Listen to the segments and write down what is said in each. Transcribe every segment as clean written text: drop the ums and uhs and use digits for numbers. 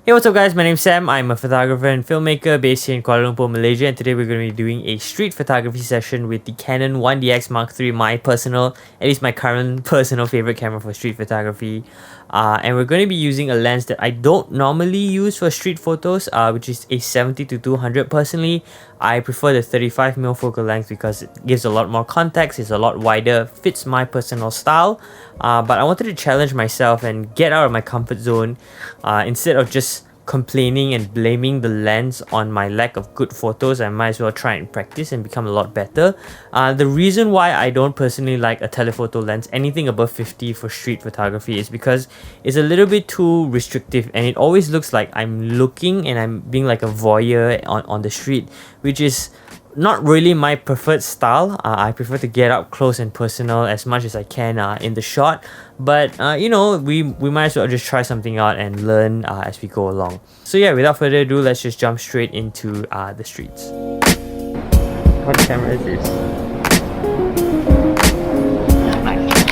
Hey, what's up guys, my name's Sam. I'm a photographer and filmmaker based here in Kuala Lumpur, Malaysia, and today we're going to be doing a street photography session with the Canon 1DX Mark III, my personal, at least my current personal favorite camera for street photography. And we're going to be using a lens that I don't normally use for street photos, which is a 70-200. Personally, I prefer the 35mm focal length because it gives a lot more context, it's a lot wider, fits my personal style. But I wanted to challenge myself and get out of my comfort zone instead of just complaining and blaming the lens on my lack of good photos. I might as well try and practice and become a lot better. The reason why I don't personally like a telephoto lens, anything above 50 for street photography, is because it's a little bit too restrictive and it always looks like I'm looking and I'm being like a voyeur on the street, which is not really my preferred style. I prefer to get up close and personal as much as I can in the shot. But you know, we might as well just try something out and learn as we go along. So yeah, without further ado, let's just jump straight into the streets. What camera is this?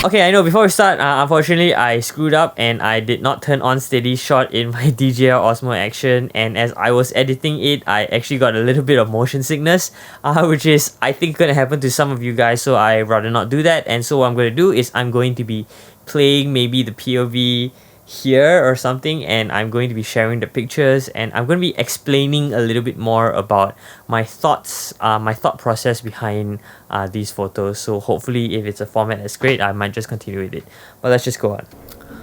Okay, I know, before we start, unfortunately I screwed up and I did not turn on steady shot in my DJI Osmo Action, and as I was editing it, I actually got a little bit of motion sickness, which is I think gonna happen to some of you guys, so I rather not do that. And so what I'm going to do is I'm going to be playing maybe the POV here or something, and I'm going to be sharing the pictures, and I'm going to be explaining a little bit more about my thoughts, my thought process behind these photos. So hopefully if it's a format that's great, I might just continue with it. But let's just go on.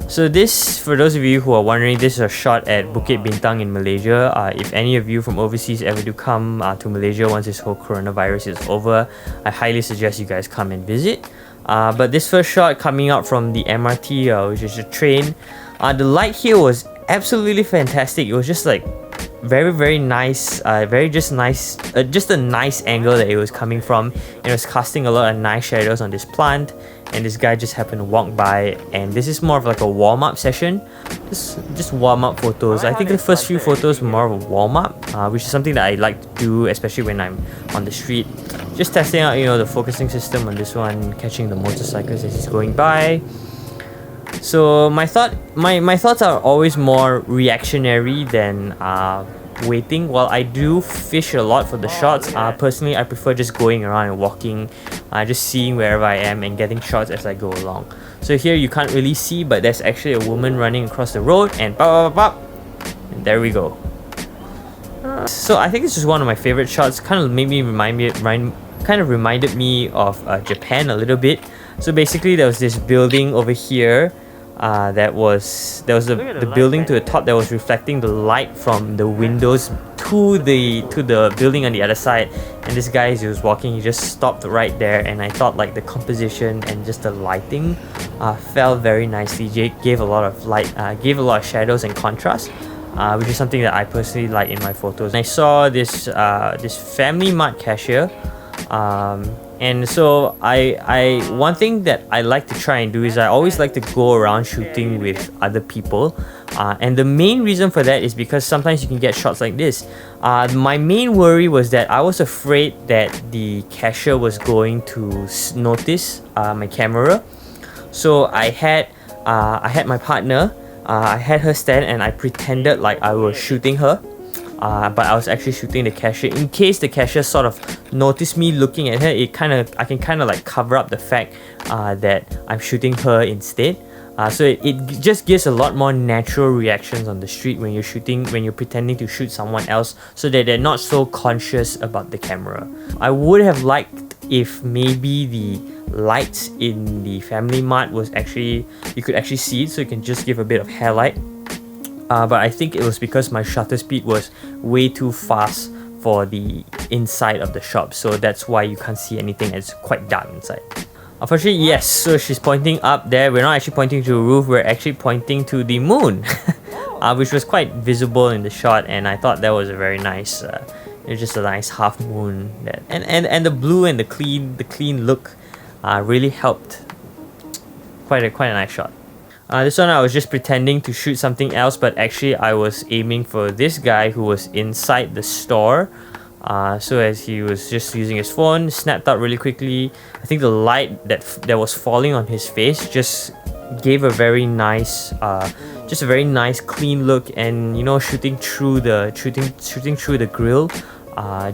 So this, for those of you who are wondering, this is a shot at Bukit Bintang in Malaysia. If any of you from overseas ever do come to Malaysia once this whole coronavirus is over, I highly suggest you guys come and visit. But this first shot coming out from the MRT, which is a train, the light here was absolutely fantastic. It was just like very nice, just a nice angle that it was coming from. It was casting a lot of nice shadows on this plant, and this guy just happened to walk by, and this is more of like a warm-up session, just warm-up photos. I think the first few photos were more of a warm-up, which is something that I like to do, especially when I'm on the street, just testing out, you know, the focusing system on this one, catching the motorcycles as he's going by. So my thoughts are always more reactionary than waiting. While I do fish a lot for the shots, personally I prefer just going around and walking, just seeing wherever I am and getting shots as I go along. So here you can't really see, but there's actually a woman running across the road, and and there we go. So I think this is one of my favorite shots. Kind of made me reminded me of Japan a little bit. So basically there was this building over here. There was the building to the top that was reflecting the light from the windows to the building on the other side, and this guy, as he was walking, he just stopped right there, and I thought like the composition and just the lighting fell very nicely. Jake gave a lot of light, gave a lot of shadows and contrast, which is something that I personally like in my photos. And I saw this Family Mart cashier, and so I one thing that I like to try and do is I always like to go around shooting with other people, and the main reason for that is because sometimes you can get shots like this. My main worry was that I was afraid that the cashier was going to notice my camera, so I had my partner, I had her stand and I pretended like I was shooting her. But I was actually shooting the cashier. In case the cashier sort of noticed me looking at her, I can kind of like cover up the fact that I'm shooting her instead. So it just gives a lot more natural reactions on the street when you're pretending to shoot someone else, so that they're not so conscious about the camera. I would have liked if maybe the lights in the Family Mart was actually, you could actually see it, so you can just give a bit of hairlight. But I think it was because my shutter speed was way too fast for the inside of the shop, so that's why you can't see anything. It's quite dark inside. Unfortunately, yes, so she's pointing up there. We're not actually pointing to a roof, we're actually pointing to the moon, which was quite visible in the shot, and I thought that was a very nice, it was just a nice half moon. And the blue and the clean look really helped. Quite a nice shot. This one I was just pretending to shoot something else, but actually I was aiming for this guy who was inside the store. So as he was just using his phone, snapped out really quickly. I think the light that was falling on his face just gave a very nice, just a very nice clean look, and you know, shooting through the grill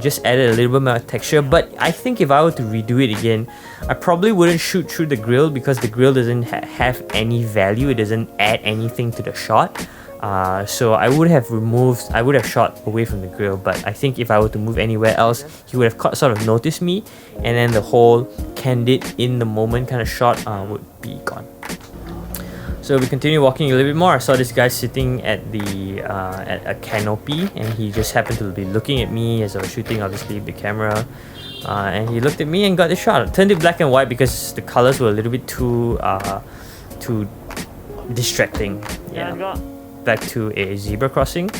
just added a little bit more texture. But I think if I were to redo it again, I probably wouldn't shoot through the grill, because the grill doesn't have any value. It doesn't add anything to the shot. So I would have shot away from the grill. But I think if I were to move anywhere else, he would have sort of noticed me, and then the whole candid in the moment kind of shot would be gone. So we continue walking a little bit more. I saw this guy sitting at the at a canopy, and he just happened to be looking at me as I was shooting, obviously, with the camera. And he looked at me and got the shot. I turned it black and white because the colors were a little bit too distracting. Yeah. Back to a zebra crossing.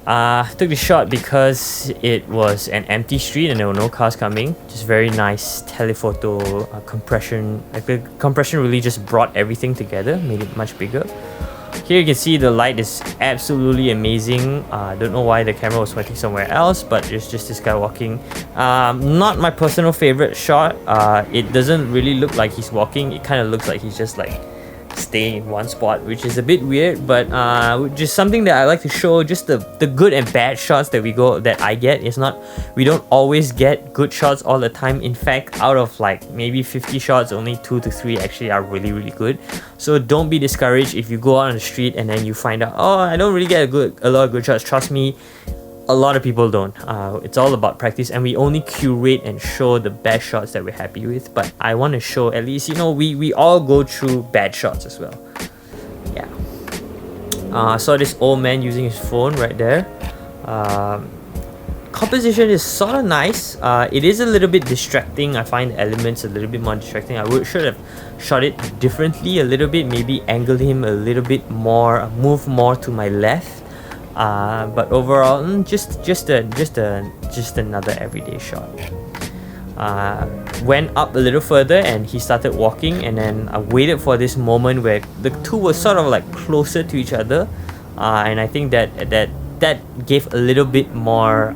Took the shot because it was an empty street and there were no cars coming. Just very nice telephoto compression. Like the compression really just brought everything together, made it much bigger. Here you can see the light is absolutely amazing. Don't know why the camera was pointing somewhere else, but it's just this guy walking. Not my personal favorite shot. It doesn't really look like he's walking. It kind of looks like he's just like staying in one spot, which is a bit weird, but just something that I like to show. Just the good and bad shots that I get. It's not, we don't always get good shots all the time. In fact, out of like maybe 50 shots, only 2 to 3 actually are really, really good. So don't be discouraged if you go out on the street and then you find out, oh, I don't really get a lot of good shots. Trust me, a lot of people don't. It's all about practice, and we only curate and show the best shots that we're happy with. But I want to show, at least, you know, we all go through bad shots as well. Yeah. I saw this old man using his phone right there. Composition is sort of nice. It is a little bit distracting. I find the elements a little bit more distracting. I should have shot it differently a little bit. Maybe angle him a little bit more, move more to my left. But overall, just another everyday shot. Went up a little further and he started walking, and then I waited for this moment where the two were sort of like closer to each other, and I think that gave a little bit more.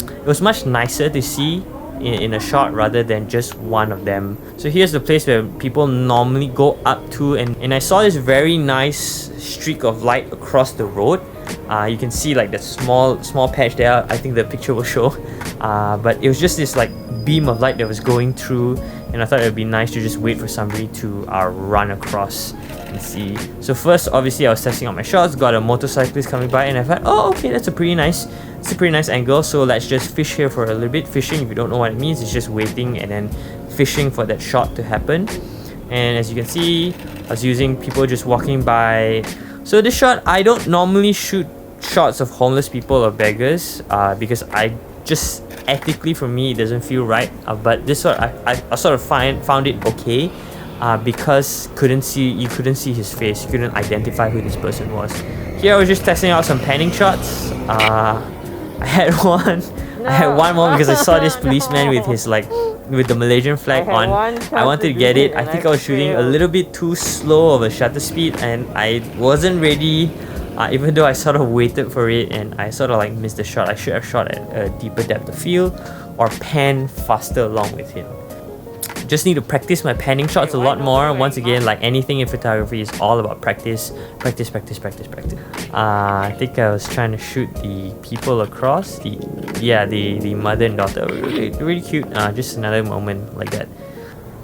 It was much nicer to see in a shot rather than just one of them. So here's the place where people normally go up to, and I saw this very nice streak of light across the road. You can see like the small patch there. I think the picture will show, but it was just this like beam of light that was going through, and I thought it would be nice to just wait for somebody to run across and see. So first, obviously, I was testing out my shots, got a motorcyclist coming by, and I thought, oh, okay, that's a pretty nice angle, so let's just fish here for a little bit. Fishing, if you don't know what it means, it's just waiting and then fishing for that shot to happen. And as you can see, I was using people just walking by. So this shot, I don't normally shoot shots of homeless people or beggars, because I just ethically, for me, it doesn't feel right. But this one, I sort of found it okay, because you couldn't see his face, you couldn't identify who this person was. Here I was just testing out some panning shots. I had one more because I saw this policeman with his with the Malaysian flag on. I wanted to get it. I think I was shooting a little bit too slow of a shutter speed, and I wasn't ready. Even though I sort of waited for it, and I sort of like missed the shot. I should have shot at a deeper depth of field or pan faster along with him. Just need to practice my panning shots a lot more. Once again, like anything in photography, is all about practice. I think I was trying to shoot the people across, the mother and daughter. Really cute. Just another moment like that.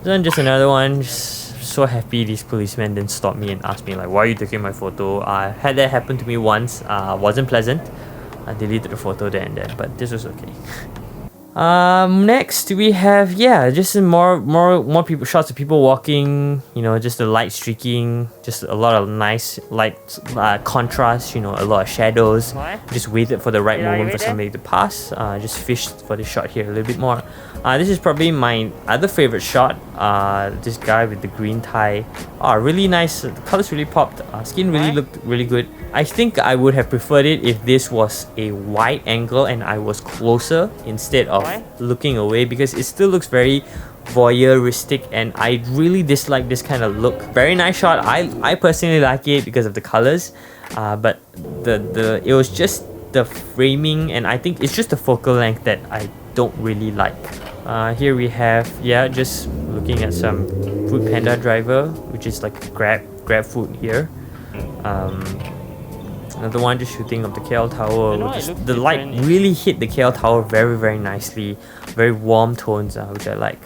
Then just another one. Just so happy these policemen didn't stop me and ask me like, why are you taking my photo? Had that happen to me once. Wasn't pleasant. I deleted the photo there and then, but this was okay. Next we have just more people, shots of people walking, you know, just the light streaking, just a lot of nice light contrast, you know, a lot of shadows. Just waited for the right moment for somebody to pass. Just fished for this shot here a little bit more. This is probably my other favorite shot. This guy with the green tie. Really nice. The colors really popped. Skin really looked really good. I think I would have preferred it if this was a wide angle and I was closer instead of looking away, because it still looks very voyeuristic and I really dislike this kind of look. Very nice shot. I personally like it because of the colors, but it was just the framing, and I think it's just the focal length that I don't really like. Here we have just looking at some Food Panda driver, which is like Grab food here. Another one just shooting of the KL Tower. The light different. really hit the KL Tower very, very nicely. Very warm tones, which I like.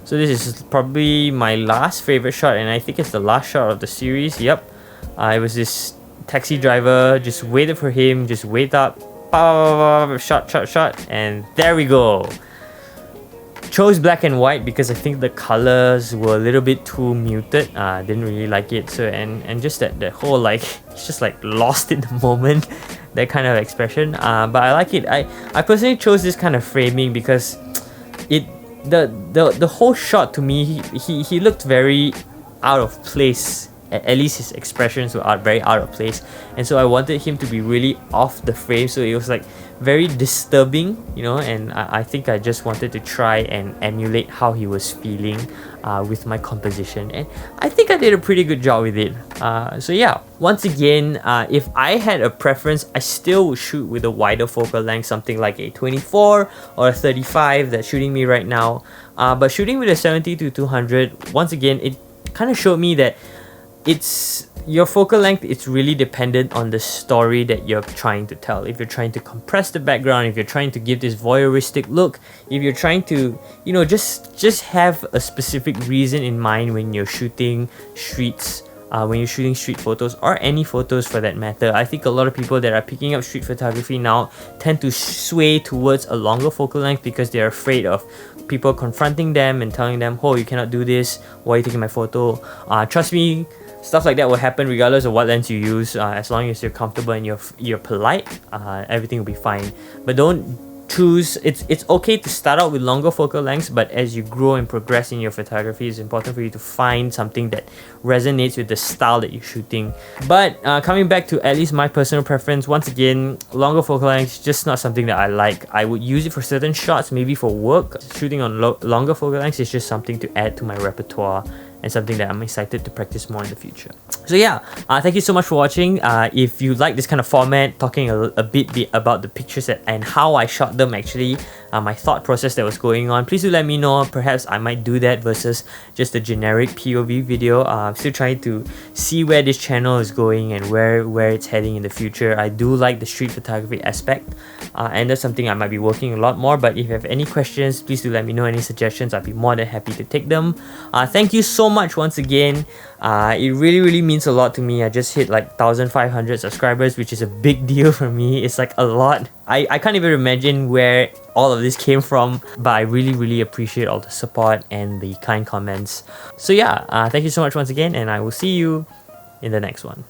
So this is probably my last favorite shot, and I think it's the last shot of the series. Yep. It was this taxi driver, just waited for him, just wait up, shot, and there we go. Chose black and white because I think the colors were a little bit too muted. Didn't really like it. So and just that whole like it's just like lost in the moment, that kind of expression. But I like it. I personally chose this kind of framing because it the whole shot to me, he looked very out of place. At least his expressions were very out of place, and so I wanted him to be really off the frame, so it was like very disturbing, you know. And I think I just wanted to try and emulate how he was feeling with my composition, and I think I did a pretty good job with it. So yeah, once again, if I had a preference, I still would shoot with a wider focal length, something like a 24 or a 35 that's shooting me right now. But shooting with a 70-200, once again, it kind of showed me that it's your focal length, it's really dependent on the story that you're trying to tell. If you're trying to compress the background, if you're trying to give this voyeuristic look, if you're trying to, you know, just have a specific reason in mind when you're shooting streets, when you're shooting street photos or any photos for that matter. I think a lot of people that are picking up street photography now tend to sway towards a longer focal length because they're afraid of people confronting them and telling them, oh, you cannot do this, why are you taking my photo? Trust me, stuff like that will happen regardless of what lens you use. As long as you're comfortable and you're polite, everything will be fine. But don't choose. It's okay to start out with longer focal lengths, but as you grow and progress in your photography, it's important for you to find something that resonates with the style that you're shooting. But coming back to at least my personal preference, once again, longer focal lengths is just not something that I like. I would use it for certain shots, maybe for work. Shooting on longer focal lengths is just something to add to my repertoire and something that I'm excited to practice more in the future. So yeah, thank you so much for watching. If you like this kind of format, talking a bit about the pictures and how I shot them actually, my thought process that was going on, please do let me know. Perhaps I might do that versus just a generic POV video. I'm still trying to see where this channel is going and where it's heading in the future. I do like the street photography aspect, and that's something I might be working a lot more. But if you have any questions, please do let me know. Any suggestions, I'd be more than happy to take them. Thank you so much once again. It really means a lot to me. I just hit like 1,500 subscribers, which is a big deal for me. It's like a lot. I can't even imagine where all of this came from, but I really appreciate all the support and the kind comments. So yeah, thank you so much once again, and I will see you in the next one.